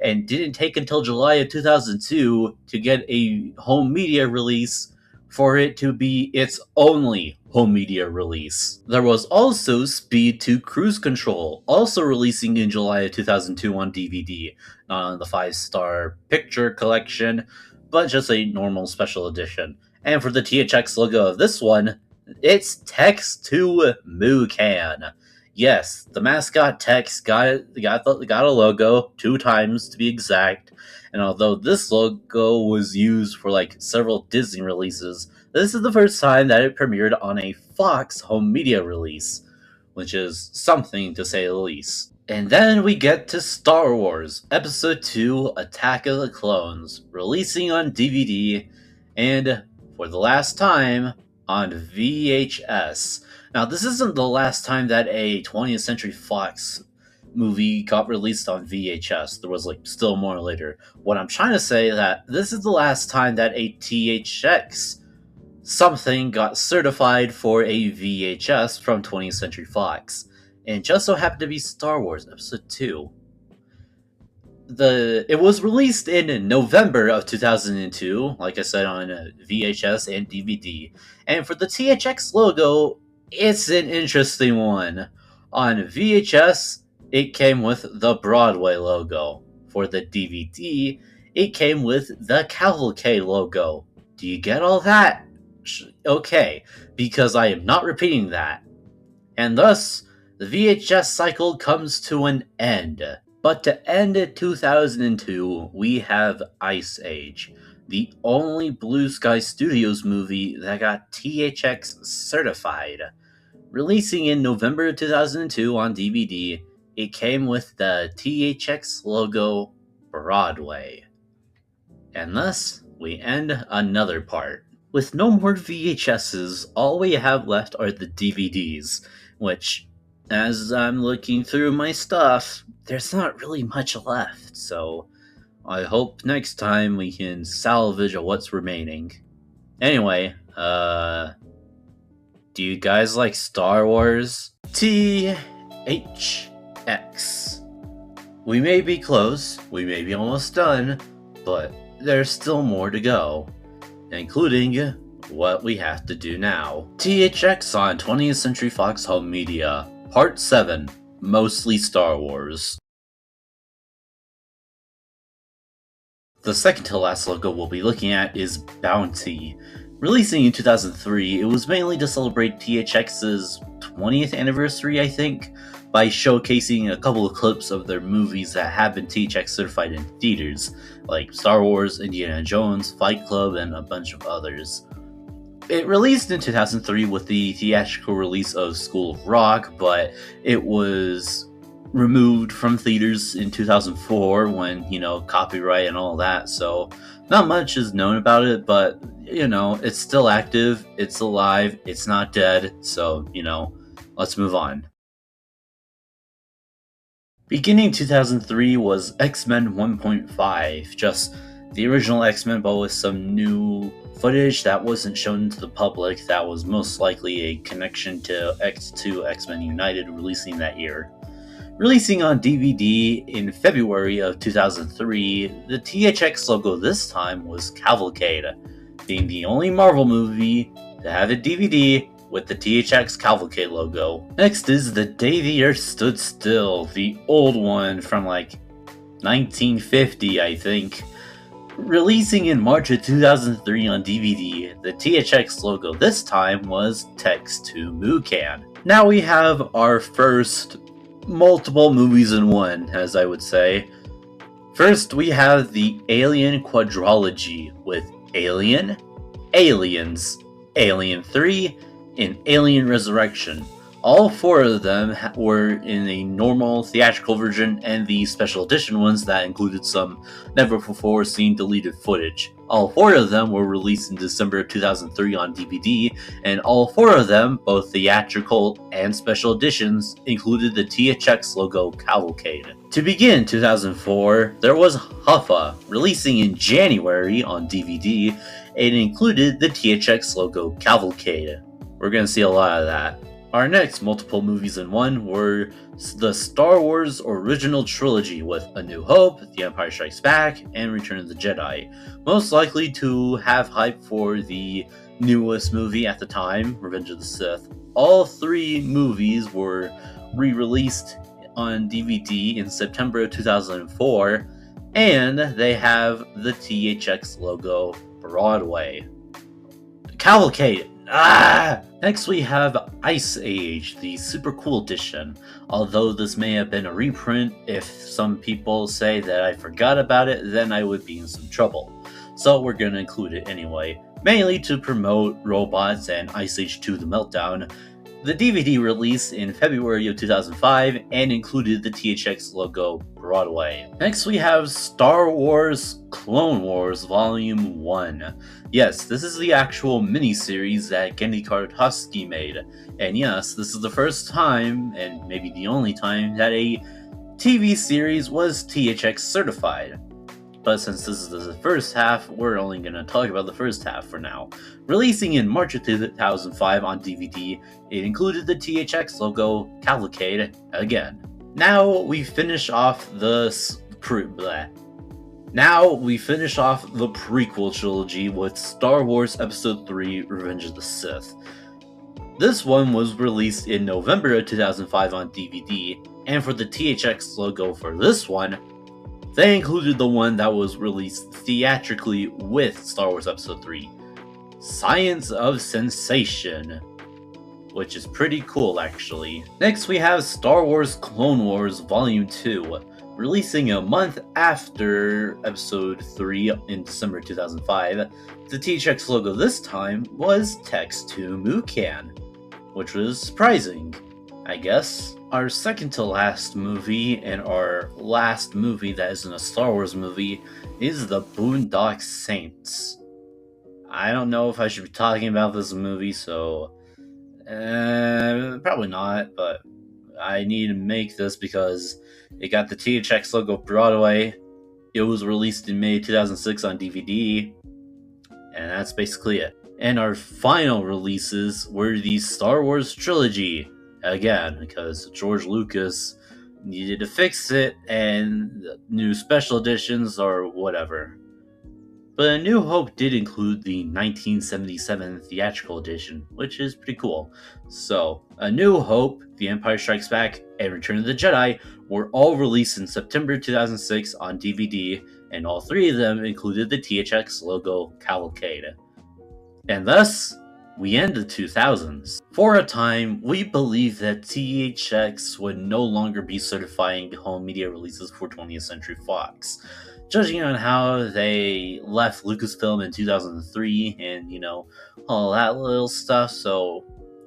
and didn't take until July of 2002 to get a home media release for it to be its only home media release. There was also Speed 2 Cruise Control, also releasing in July of 2002 on DVD, not on the 5-star picture collection, but just a normal special edition. And for the THX logo of this one, it's Tex 2 Mucan. Yes, the mascot Tex got a logo 2 times to be exact, and although this logo was used for like several Disney releases, this is the first time that it premiered on a Fox home media release, which is something to say the least. And then we get to Star Wars Episode 2 Attack of the Clones, releasing on DVD and, for the last time, on VHS. Now, this isn't the last time that a 20th Century Fox movie got released on VHS. There was still more later. What I'm trying to say is that this is the last time that a THX something got certified for a VHS from 20th Century Fox. And it just so happened to be Star Wars Episode 2. It was released in November of 2002, like I said, on VHS and DVD. And for the THX logo, it's an interesting one. On VHS, it came with the Broadway logo. For the DVD, it came with the Cavalcade logo. Do you get all that? Okay, because I am not repeating that. And thus, the VHS cycle comes to an end. But to end 2002, we have Ice Age, the only Blue Sky Studios movie that got THX certified. Releasing in November 2002 on DVD, it came with the THX logo Broadway. And thus, we end another part. With no more VHSs, all we have left are the DVDs, which, as I'm looking through my stuff, there's not really much left, so I hope next time we can salvage what's remaining. Anyway, do you guys like Star Wars? THX. We may be close, we may be almost done, but there's still more to go, including what we have to do now. THX on 20th Century Fox Home Media, Part 7, mostly Star Wars. The second to last logo we'll be looking at is Bounty. Releasing in 2003, it was mainly to celebrate THX's 20th anniversary, I think, by showcasing a couple of clips of their movies that have been THX certified in theaters, like Star Wars, Indiana Jones, Fight Club, and a bunch of others. It released in 2003 with the theatrical release of School of Rock, but it was removed from theaters in 2004 when, copyright and all that, so not much is known about it, but, it's still active, it's alive, it's not dead, so, let's move on. Beginning 2003 was X-Men 1.5, just the original X-Men, but with some new footage that wasn't shown to the public that was most likely a connection to X2 X-Men United releasing that year. Releasing on DVD in February of 2003, the THX logo this time was Cavalcade, being the only Marvel movie to have a DVD with the THX Cavalcade logo. Next is The Day the Earth Stood Still, the old one from like 1950, I think. Releasing in March of 2003 on DVD, the THX logo this time was Text to Mucan. Now we have our first multiple movies in one, as I would say. First, we have the Alien Quadrology with Alien, Aliens, Alien 3, and Alien Resurrection. All four of them were in a normal theatrical version, and the special edition ones that included some never before seen deleted footage. All four of them were released in December of 2003 on DVD, and all four of them, both theatrical and special editions, included the THX logo Cavalcade. To begin 2004, there was Huffa, releasing in January on DVD, and included the THX logo Cavalcade. We're gonna see a lot of that. Our next multiple movies in one were the Star Wars original trilogy with A New Hope, The Empire Strikes Back, and Return of the Jedi. Most likely to have hype for the newest movie at the time, Revenge of the Sith. All three movies were re-released on DVD in September of 2004, and they have the THX logo Broadway. Cavalcade! Next we have Ice Age, the super cool edition. Although this may have been a reprint, if some people say that I forgot about it, then I would be in some trouble. So we're gonna include it anyway, mainly to promote robots and Ice Age 2 The Meltdown. The DVD released in February of 2005 and included the THX logo Broadway. Next we have Star Wars Clone Wars Volume 1. Yes, this is the actual miniseries that Genndy Tartakovsky made. And yes, this is the first time, and maybe the only time, that a TV series was THX certified. But since this is the first half, we're only going to talk about the first half for now. Releasing in March of 2005 on DVD, it included the THX logo Cavalcade again. Now we finish off the prequel trilogy with Star Wars Episode 3 Revenge of the Sith. This one was released in November of 2005 on DVD, and for the THX logo for this one, they included the one that was released theatrically with Star Wars Episode 3, Science of Sensation, which is pretty cool actually. Next we have Star Wars Clone Wars Volume 2, releasing a month after Episode 3 in December 2005. The THX logo this time was Text to Mucan, which was surprising, I guess. Our second to last movie, and our last movie that isn't a Star Wars movie, is The Boondock Saints. I don't know if I should be talking about this movie, so probably not, but I need to make this because it got the THX logo Broadway. It was released in May 2006 on DVD, and that's basically it. And our final releases were the Star Wars trilogy. Again, because George Lucas needed to fix it, and new special editions or whatever. But A New Hope did include the 1977 theatrical edition, which is pretty cool. So, A New Hope, The Empire Strikes Back, and Return of the Jedi were all released in September 2006 on DVD, and all three of them included the THX logo Cavalcade. And thus, we end the 2000s. For a time, we believed that THX would no longer be certifying home media releases for 20th Century Fox. Judging on how they left Lucasfilm in 2003 and, all that little stuff. So,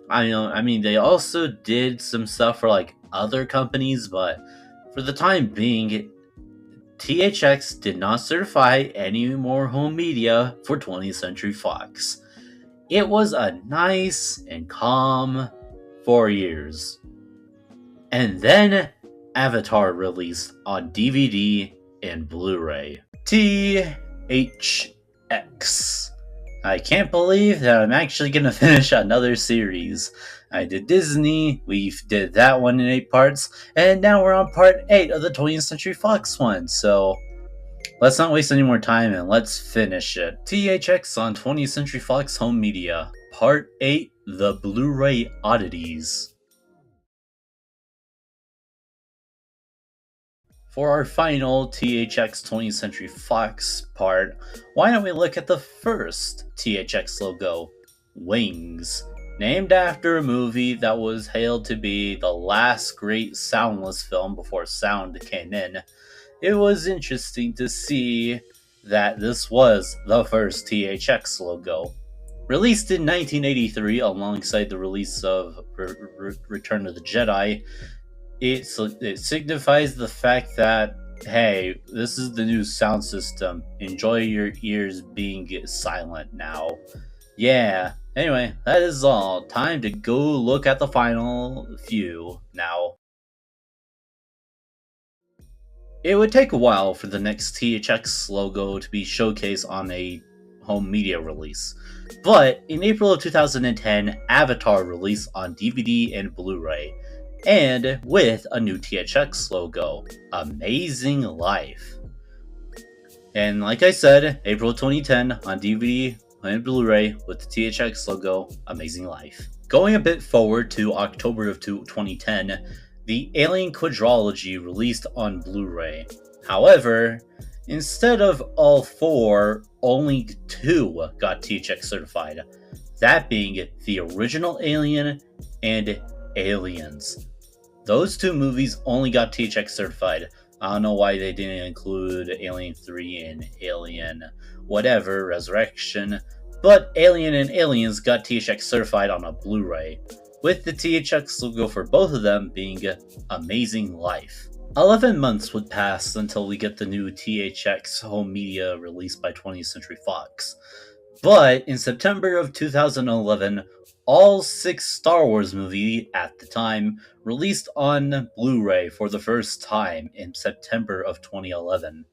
I mean, they also did some stuff for like other companies, but for the time being, THX did not certify any more home media for 20th Century Fox. It was a nice and calm 4 years. And then Avatar released on DVD and Blu-ray. THX. I can't believe that I'm actually going to finish another series. I did Disney, we did that one in 8 parts, and now we're on part 8 of the 20th Century Fox one, so let's not waste any more time and let's finish it. THX on 20th Century Fox Home Media. Part 8, The Blu-ray Oddities. For our final THX 20th Century Fox part, why don't we look at the first THX logo, Wings. Named after a movie that was hailed to be the last great soundless film before sound came in, it was interesting to see that this was the first THX logo. Released in 1983 alongside the release of Return of the Jedi, it signifies the fact that, hey, this is the new sound system. Enjoy your ears being silent now. Yeah, anyway, that is all. Time to go look at the final few now. It would take a while for the next THX logo to be showcased on a home media release, but in April of 2010, Avatar released on DVD and Blu-ray, and with a new THX logo, Amazing Life. And like I said, April 2010 on DVD and Blu-ray with the THX logo, Amazing Life. Going a bit forward to October of 2010, the Alien Quadrilogy released on Blu-ray. However, instead of all 4, only 2 got THX certified. That being the original Alien and Aliens. Those 2 movies only got THX certified. I don't know why they didn't include Alien 3 and Alien whatever, Resurrection, but Alien and Aliens got THX certified on a Blu-ray, with the THX logo for both of them being Amazing Life. 11 months would pass until we get the new THX home media released by 20th Century Fox. But in September of 2011, all 6 Star Wars movies at the time released on Blu-ray for the first time in September of 2011.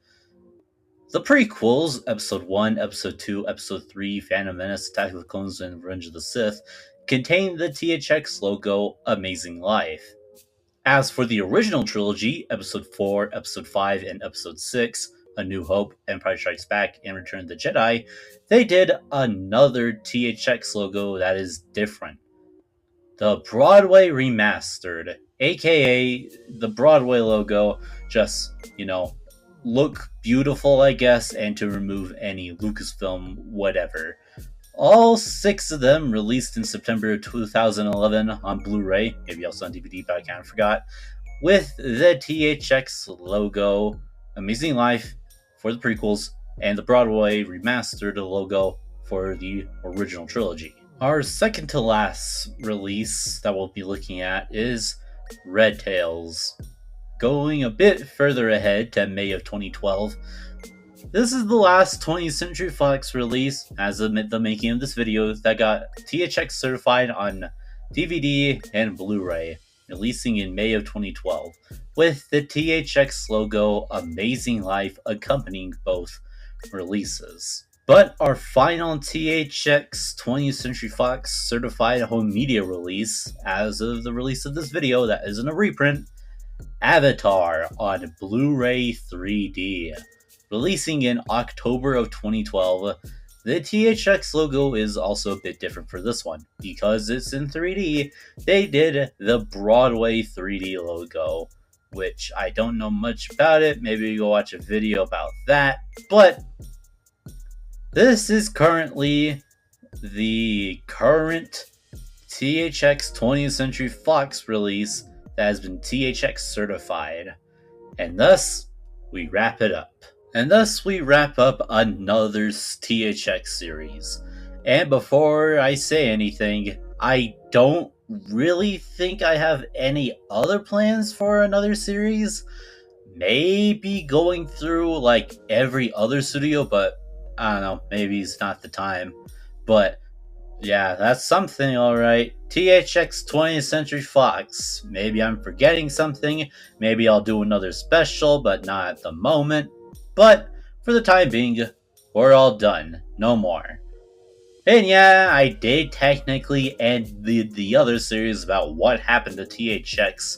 The prequels, Episode 1, Episode 2, Episode 3, Phantom Menace, Attack of the Clones, and Revenge of the Sith, contain the THX logo Amazing Life. As for the original trilogy, Episode 4, Episode 5, and Episode 6, A New Hope, Empire Strikes Back, and Return of the Jedi, they did another THX logo that is different. The Broadway Remastered, aka the Broadway logo, just, look beautiful, I guess, and to remove any Lucasfilm whatever. All 6 of them released in September of 2011 on Blu-ray, maybe also on DVD, but I kind of forgot, with the THX logo, Amazing Life for the prequels, and the Broadway Remastered logo for the original trilogy. Our second to last release that we'll be looking at is Red Tails. Going a bit further ahead to May of 2012, this is the last 20th Century Fox release, as of the making of this video, that got THX certified on DVD and Blu-ray, releasing in May of 2012, with the THX logo Amazing Life accompanying both releases. But our final THX 20th Century Fox certified home media release, as of the release of this video that isn't a reprint, Avatar on Blu-ray 3D. Releasing in October of 2012, the THX logo is also a bit different for this one. Because it's in 3D, they did the Broadway 3D logo, which I don't know much about it. Maybe go watch a video about that. But this is currently the current THX 20th Century Fox release that has been THX certified. And thus, we wrap it up. And thus we wrap up another THX series. And before I say anything, I don't really think I have any other plans for another series. Maybe going through like every other studio, but I don't know, maybe it's not the time. But yeah, that's something, alright. THX 20th Century Fox. Maybe I'm forgetting something. Maybe I'll do another special, but not at the moment. But for the time being, we're all done. No more. And yeah, I did technically end the other series about what happened to THX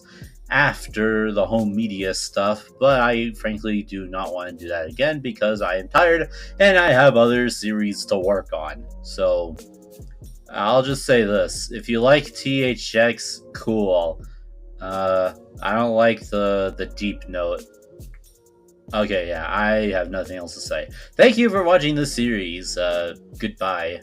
after the home media stuff, but I frankly do not want to do that again because I am tired and I have other series to work on. So I'll just say this: if you like THX, cool. I don't like the deep note. Okay, yeah, I have nothing else to say. Thank you for watching this series. Goodbye.